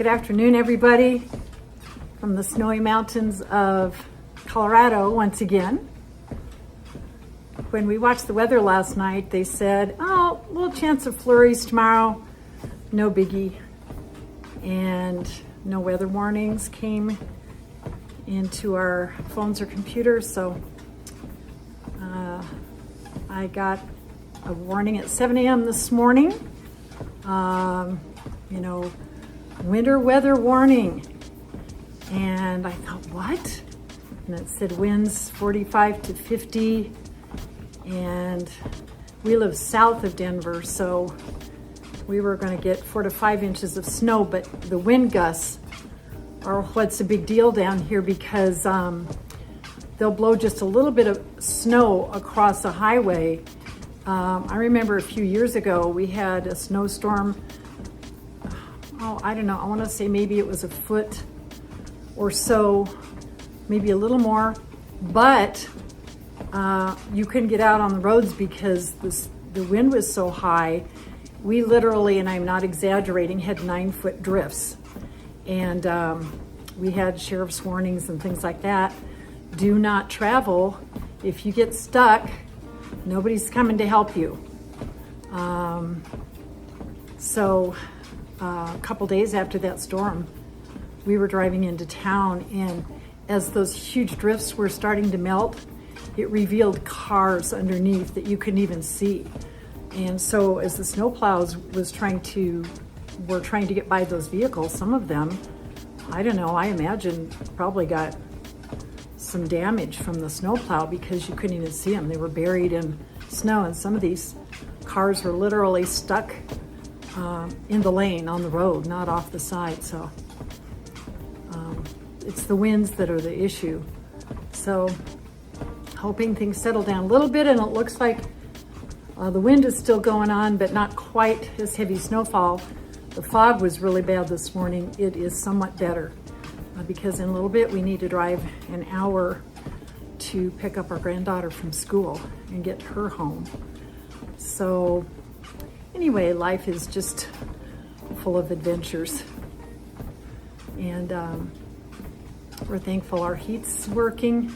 Good afternoon, everybody, from the snowy mountains of Colorado once again. When we watched the weather last night, they said, oh, a little chance of flurries tomorrow, no biggie. And no weather warnings came into our phones or computers, so I got a warning at 7 a.m. this morning. Winter weather warning. And I thought, what? And it said winds 45 to 50. And we live south of Denver, so we were going to get 4 to 5 inches of snow, but the wind gusts are what's a big deal down here because they'll blow just a little bit of snow across the highway. I remember a few years ago we had a snowstorm. I don't know, I want to say maybe it was a foot or so, maybe a little more, but you couldn't get out on the roads because the wind was so high. We literally, and I'm not exaggerating, had 9-foot drifts. And we had sheriff's warnings and things like that. Do not travel. If you get stuck, nobody's coming to help you. So a couple days after that storm, we were driving into town, and as those huge drifts were starting to melt, it revealed cars underneath that you couldn't even see. And so as the snowplows were trying to get by those vehicles, some of them, I don't know, I imagine probably got some damage from the snowplow because you couldn't even see them. They were buried in snow, and some of these cars were literally stuck in the lane on the road, not off the side. So it's the winds that are the issue. So hoping things settle down a little bit, and it looks like the wind is still going on, but not quite as heavy snowfall. The fog was really bad this morning. It is somewhat better because in a little bit we need to drive an hour to pick up our granddaughter from school and get her home. So anyway, life is just full of adventures. And we're thankful our heat's working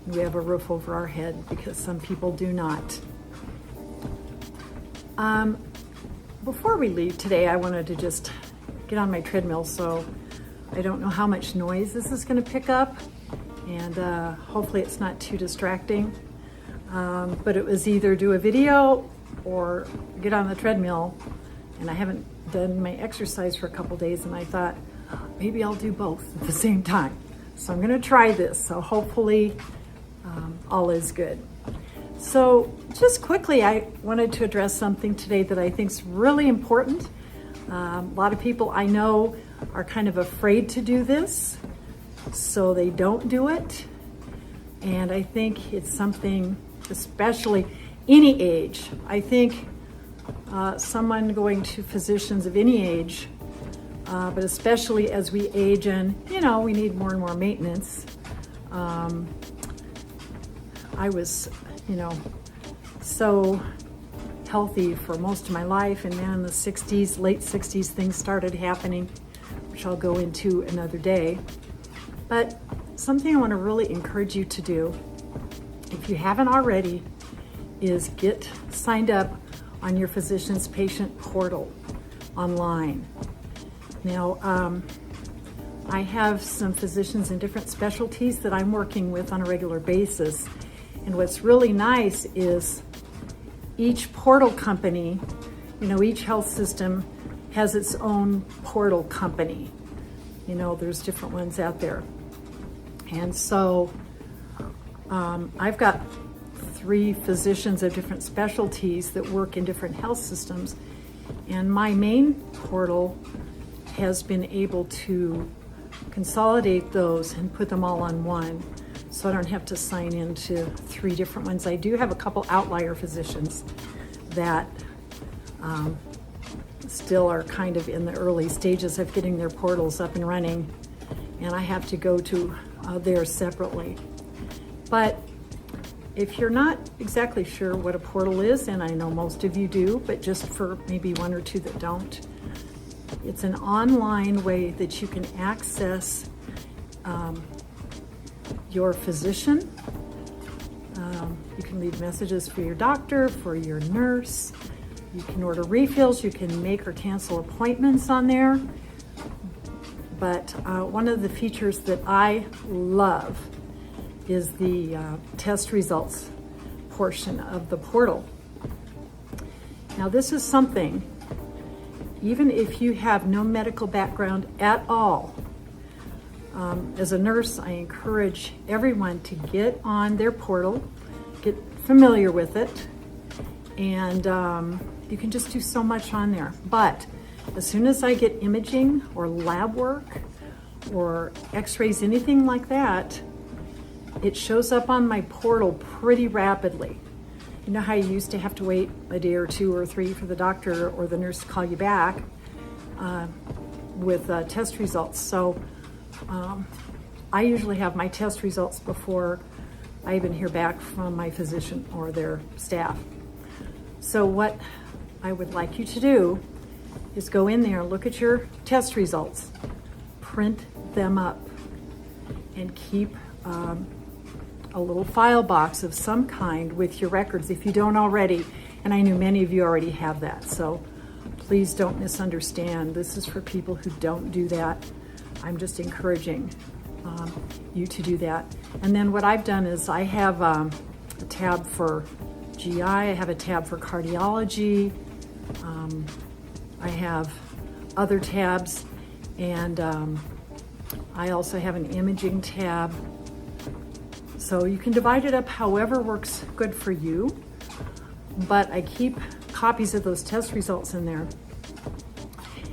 and we have a roof over our head because some people do not. Before we leave today, I wanted to just get on my treadmill, so I don't know how much noise this is going to pick up, and hopefully it's not too distracting. But it was either do a video or get on the treadmill, and I haven't done my exercise for a couple days, and I thought maybe I'll do both at the same time. So I'm going to try this, so hopefully all is good. So just quickly, I wanted to address something today that I think is really important. A lot of people I know are kind of afraid to do this, so they don't do it. And I think it's something, especially any age. I think someone going to physicians of any age, but especially as we age and, we need more and more maintenance. I was so healthy for most of my life, and then in the 60s, late 60s, things started happening, which I'll go into another day. But something I want to really encourage you to do, if you haven't already, is get signed up on your physician's patient portal online. Now, I have some physicians in different specialties that I'm working with on a regular basis. And what's really nice is each portal company, each health system has its own portal company. There's different ones out there. And so I've got 3 physicians of different specialties that work in different health systems. And my main portal has been able to consolidate those and put them all on one, so I don't have to sign into 3 different ones. I do have a couple outlier physicians that still are kind of in the early stages of getting their portals up and running, and I have to go to theirs separately. But if you're not exactly sure what a portal is, and I know most of you do, but just for maybe 1 or 2 that don't, It's an online way that you can access your physician. You can leave messages for your doctor, for your nurse. You can order refills. You can make or cancel appointments on there. But one of the features that I love is the test results portion of the portal. Now, this is something, even if you have no medical background at all, as a nurse, I encourage everyone to get on their portal, get familiar with it, and you can just do so much on there. But as soon as I get imaging or lab work or x-rays, anything like that, it shows up on my portal pretty rapidly. You know how you used to have to wait a day or 2 or 3 for the doctor or the nurse to call you back with test results. So I usually have my test results before I even hear back from my physician or their staff. So what I would like you to do is go in there, look at your test results, print them up, and keep a little file box of some kind with your records if you don't already, and I know many of you already have that, so please don't misunderstand. This is for people who don't do that. I'm just encouraging you to do that. And then what I've done is I have a tab for GI, I have a tab for cardiology, I have other tabs, and I also have an imaging tab. So you can divide it up however works good for you, but I keep copies of those test results in there,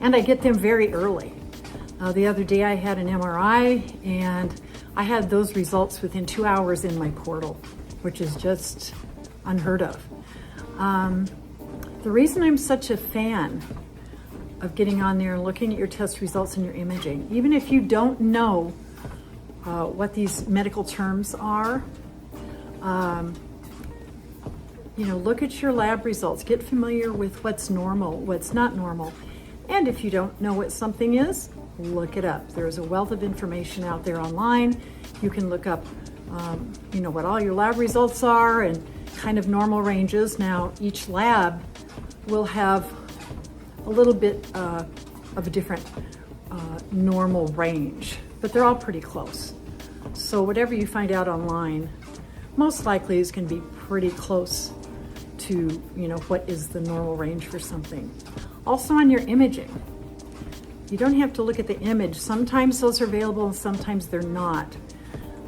and I get them very early. The other day I had an MRI, and I had those results within 2 hours in my portal, which is just unheard of. The reason I'm such a fan of getting on there and looking at your test results and your imaging, even if you don't know what these medical terms are, look at your lab results, get familiar with what's normal, what's not normal. And if you don't know what something is, look it up. There's a wealth of information out there online. You can look up, what all your lab results are and kind of normal ranges. Now, each lab will have a little bit of a different normal range, but they're all pretty close. So whatever you find out online, most likely is going to be pretty close to, what is the normal range for something. Also on your imaging, you don't have to look at the image. Sometimes those are available and sometimes they're not.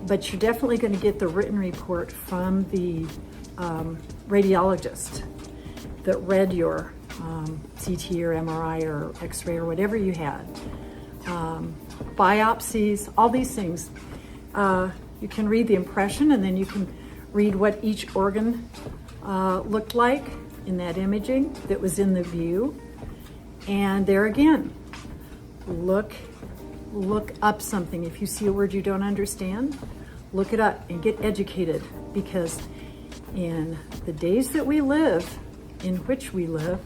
But you're definitely going to get the written report from the radiologist that read your CT or MRI or X-ray or whatever you had. Biopsies, all these things. You can read the impression, and then you can read what each organ looked like in that imaging that was in the view. And there again, look up something. If you see a word you don't understand, look it up and get educated, because in the days that we live, in which we live,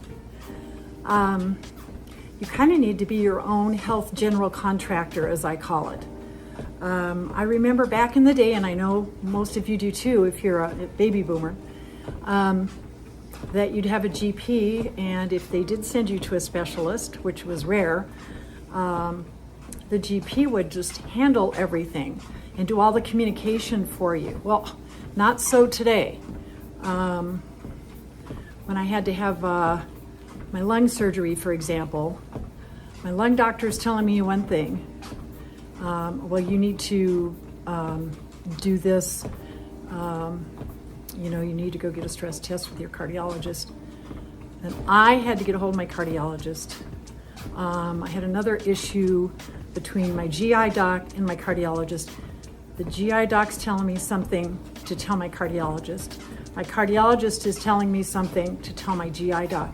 you kind of need to be your own health general contractor, as I call it. I remember back in the day, and I know most of you do too if you're a baby boomer, that you'd have a GP, and if they did send you to a specialist, which was rare, the GP would just handle everything and do all the communication for you. Well, not so today. When I had to have my lung surgery, for example, my lung doctor is telling me one thing. Well, you need to do this. You need to go get a stress test with your cardiologist. And I had to get a hold of my cardiologist. I had another issue between my GI doc and my cardiologist. The GI doc's telling me something to tell my cardiologist. My cardiologist is telling me something to tell my GI doc.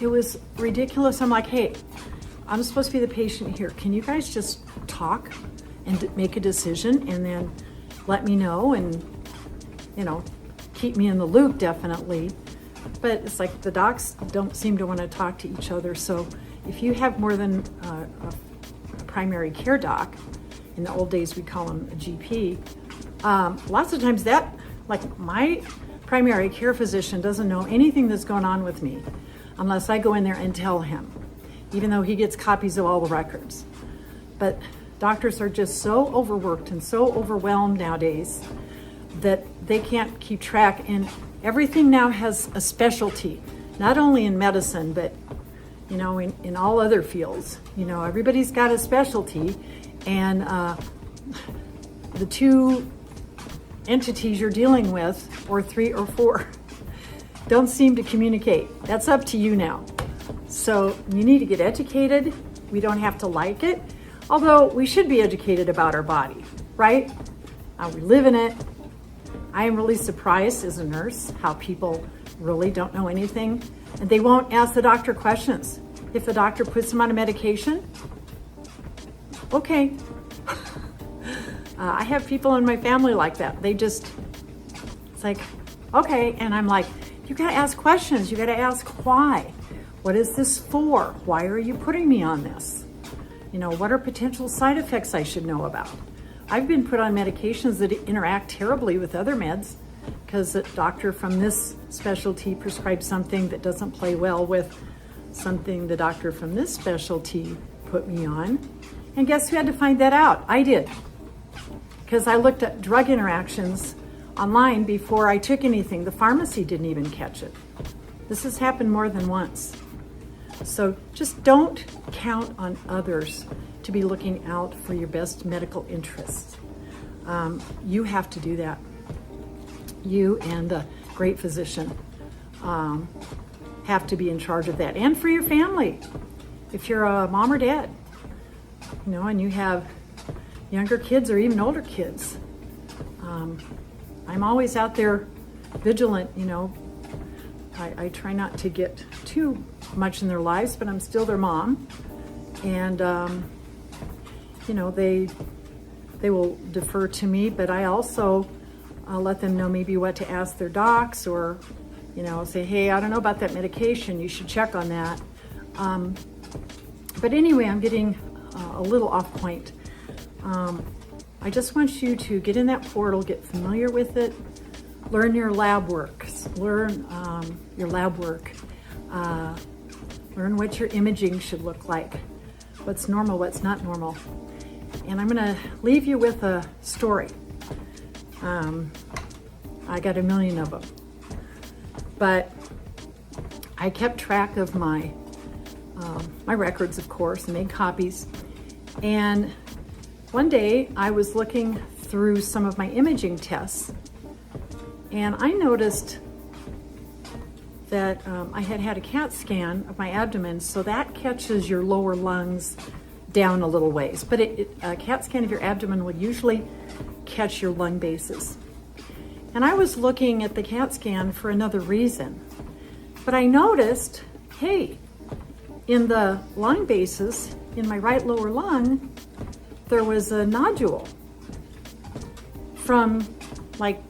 It was ridiculous. I'm like, hey, I'm supposed to be the patient here. Can you guys just talk and make a decision and then let me know and, keep me in the loop, definitely. But it's like the docs don't seem to want to talk to each other. So if you have more than a primary care doc, in the old days we'd call him a GP, lots of times that, like my primary care physician doesn't know anything that's going on with me unless I go in there and tell him, even though he gets copies of all the records. But doctors are just so overworked and so overwhelmed nowadays that they can't keep track, and everything now has a specialty, not only in medicine, but in all other fields. Everybody's got a specialty, and the two entities you're dealing with, or three or four, don't seem to communicate. That's up to you now. So you need to get educated. We don't have to like it, although we should be educated about our body, right? We live in it. I am really surprised as a nurse how people really don't know anything, and they won't ask the doctor questions. If the doctor puts them on a medication, okay. I have people in my family like that. It's like, okay. And I'm like, you gotta ask questions. You gotta ask why. What is this for? Why are you putting me on this? What are potential side effects I should know about? I've been put on medications that interact terribly with other meds because the doctor from this specialty prescribed something that doesn't play well with something the doctor from this specialty put me on. And guess who had to find that out? I did. Because I looked at drug interactions online before I took anything. The pharmacy didn't even catch it. This has happened more than once. So just don't count on others to be looking out for your best medical interests. You have to do that. You and the great physician have to be in charge of that. And for your family, if you're a mom or dad, and you have younger kids or even older kids. I'm always out there vigilant, I try not to get too much in their lives, but I'm still their mom. And, they will defer to me, but I also let them know maybe what to ask their docs, or, say, hey, I don't know about that medication. You should check on that. But anyway, I'm getting a little off point. I just want you to get in that portal, get familiar with it, learn your lab work, learn what your imaging should look like, what's normal, what's not normal. And I'm going to leave you with a story. I got a million of them, but I kept track of my records, of course, and made copies. And one day I was looking through some of my imaging tests, and I noticed that I had a CAT scan of my abdomen, so that catches your lower lungs down a little ways. But a CAT scan of your abdomen would usually catch your lung bases. And I was looking at the CAT scan for another reason. But I noticed, hey, in the lung bases, in my right lower lung, there was a nodule from like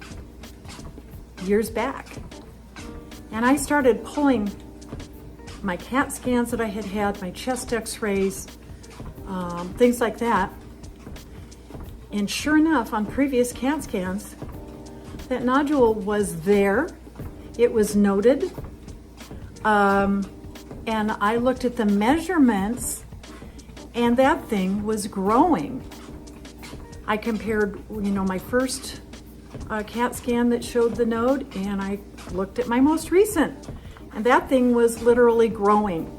years back. And I started pulling my CAT scans that I had, my chest x-rays, things like that. And sure enough, on previous CAT scans, that nodule was there. It was noted. And I looked at the measurements, and that thing was growing. I compared, my first CAT scan that showed the node, and I looked at my most recent, and that thing was literally growing.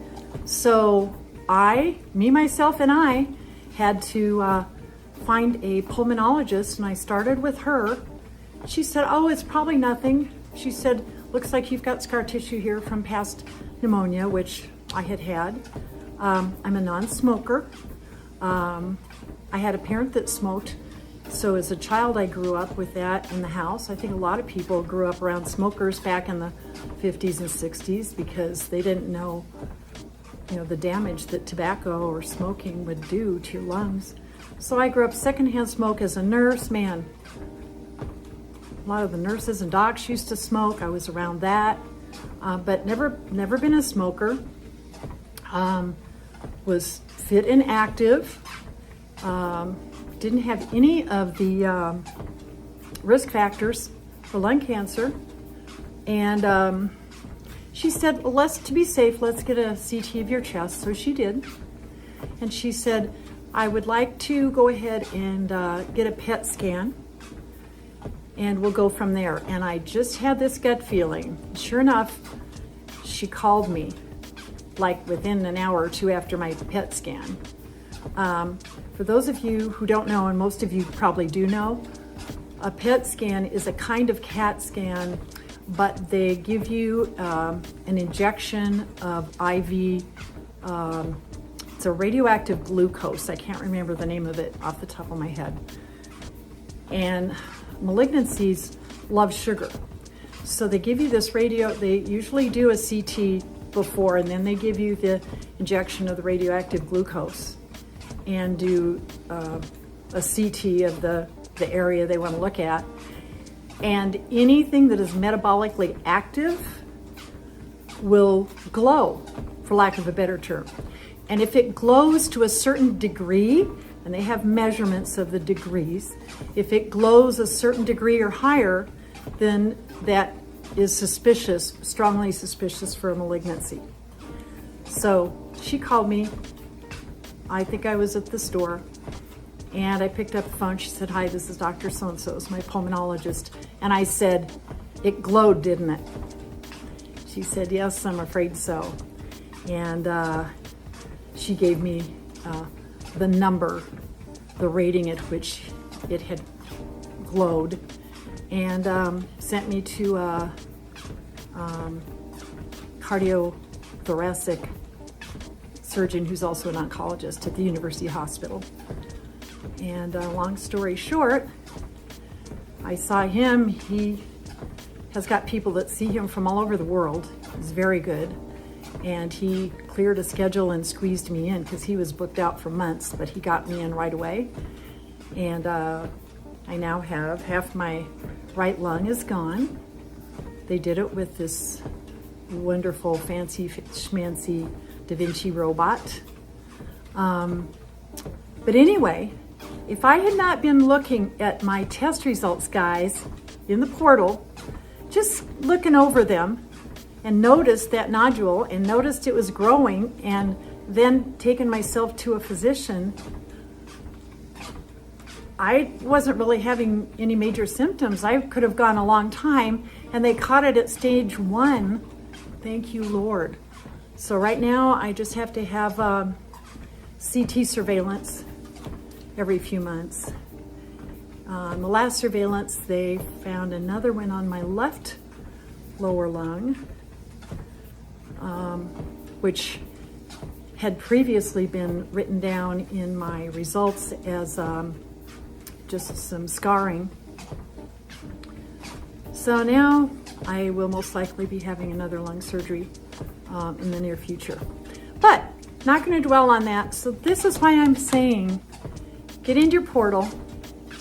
So myself and I had to find a pulmonologist, and I started with her. She said, oh, it's probably nothing. She said, looks like you've got scar tissue here from past pneumonia, which I had. I'm a non-smoker. I had a parent that smoked. So as a child, I grew up with that in the house. I think a lot of people grew up around smokers back in the 50s and 60s because they didn't know, the damage that tobacco or smoking would do to your lungs. So I grew up secondhand smoke as a nurse. Man, a lot of the nurses and docs used to smoke. I was around that, but never been a smoker. was fit and active, didn't have any of the risk factors for lung cancer. And she said, well, to be safe, let's get a CT of your chest. So she did. And she said, I would like to go ahead and get a PET scan, and we'll go from there. And I just had this gut feeling. Sure enough, she called me like within an hour or two after my PET scan. For those of you who don't know, and most of you probably do know, a PET scan is a kind of CAT scan, but they give you an injection of IV, it's a radioactive glucose. I can't remember the name of it off the top of my head. And malignancies love sugar. So they give you this they usually do a CT before, and then they give you the injection of the radioactive glucose and do a CT of the area they want to look at. And anything that is metabolically active will glow, for lack of a better term. And if it glows to a certain degree, and they have measurements of the degrees, if it glows a certain degree or higher, then that is suspicious, strongly suspicious for a malignancy. So she called me. I think I was at the store, and I picked up the phone. She said, hi, this is Dr. So-and-so, it's my pulmonologist. And I said, it glowed, didn't it? She said, yes, I'm afraid so. And she gave me the number, the rating at which it had glowed, and sent me to a cardiothoracic surgeon who's also an oncologist at the University Hospital. And long story short, I saw him. He has got people that see him from all over the world. He's very good. And he cleared a schedule and squeezed me in because he was booked out for months, but he got me in right away. And I now have half my right lung is gone. They did it with this wonderful, fancy, schmancy Da Vinci robot. But anyway, if I had not been looking at my test results, guys, in the portal, just looking over them, and noticed that nodule and noticed it was growing, and then taken myself to a physician, I wasn't really having any major symptoms. I could have gone a long time, and they caught it at stage 1. Thank you, Lord. So right now I just have to have CT surveillance every few months. In the last surveillance, they found another one on my left lower lung, which had previously been written down in my results as just some scarring. So now I will most likely be having another lung surgery in the near future. But not going to dwell on that. So this is why I'm saying get into your portal,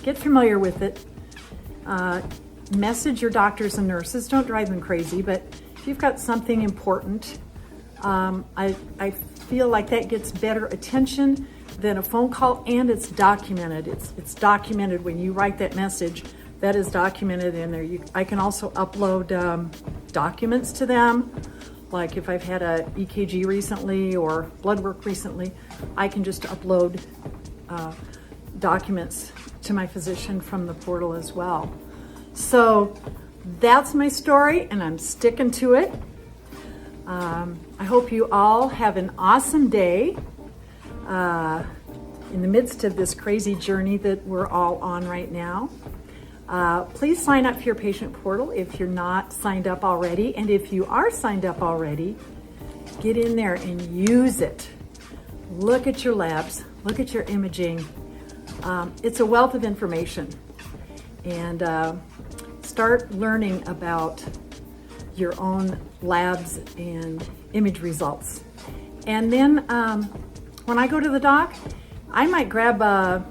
get familiar with it, message your doctors and nurses. Don't drive them crazy, but if you've got something important, I feel like that gets better attention than a phone call, and it's documented. It's documented when you write that message. That is documented in there. I can also upload documents to them. Like if I've had a EKG recently or blood work recently, I can just upload documents to my physician from the portal as well. So that's my story, and I'm sticking to it. I hope you all have an awesome day in the midst of this crazy journey that we're all on right now. Please sign up for your patient portal if you're not signed up already. And if you are signed up already, get in there and use it. Look at your labs, look at your imaging. It's a wealth of information. And start learning about your own labs and image results. And then when I go to the doc, I might grab a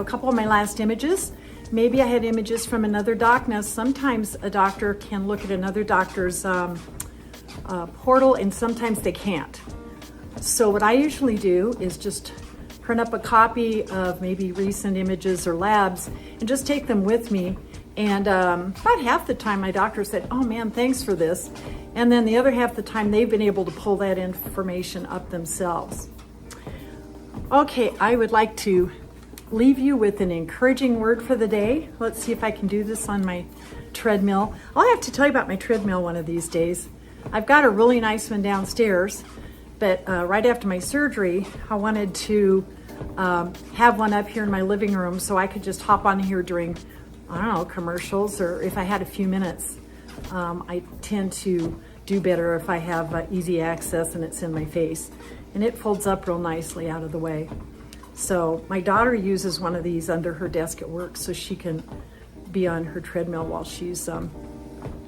couple of my last images. Maybe I had images from another doc. Now, sometimes a doctor can look at another doctor's portal, and sometimes they can't. So what I usually do is just print up a copy of maybe recent images or labs and just take them with me. And about half the time my doctor said, oh man, thanks for this. And then the other half the time they've been able to pull that information up themselves. Okay, I would like to leave you with an encouraging word for the day. Let's see if I can do this on my treadmill. I'll have to tell you about my treadmill one of these days. I've got a really nice one downstairs, but right after my surgery, I wanted to have one up here in my living room so I could just hop on here during, I don't know, commercials, or if I had a few minutes. I tend to do better if I have easy access and it's in my face. And it folds up real nicely out of the way. So my daughter uses one of these under her desk at work so she can be on her treadmill while she's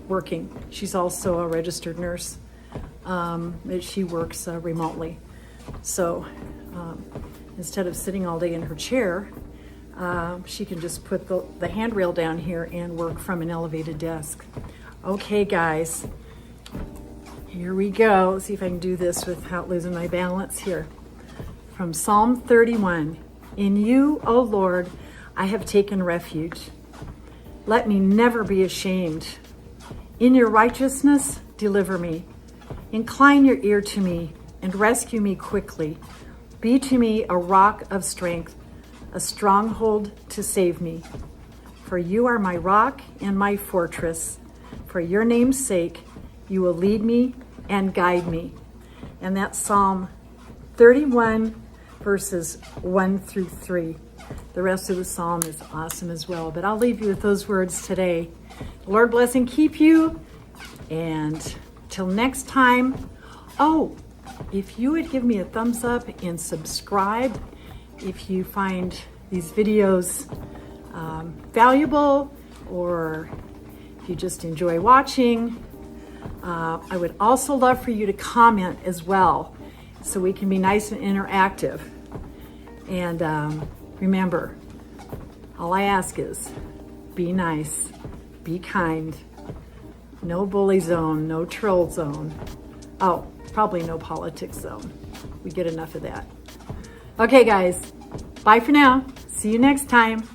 working. She's also a registered nurse. She works remotely. So instead of sitting all day in her chair, she can just put the handrail down here and work from an elevated desk. Okay, guys, here we go. Let's see if I can do this without losing my balance here. From Psalm 31, in you, O Lord, I have taken refuge. Let me never be ashamed. In your righteousness, deliver me. Incline your ear to me and rescue me quickly. Be to me a rock of strength, a stronghold to save me. For you are my rock and my fortress. For your name's sake, you will lead me and guide me. And that's Psalm 31, verses 1 through 3. The rest of the psalm is awesome as well, but I'll leave you with those words today. Lord bless and keep you. And till next time. Oh, if you would give me a thumbs up and subscribe if you find these videos valuable, or if you just enjoy watching. I would also love for you to comment as well, so we can be nice and interactive. And remember, all I ask is be nice, be kind, no bully zone, no troll zone. Oh, probably no politics zone. We get enough of that. Okay, guys, bye for now. See you next time.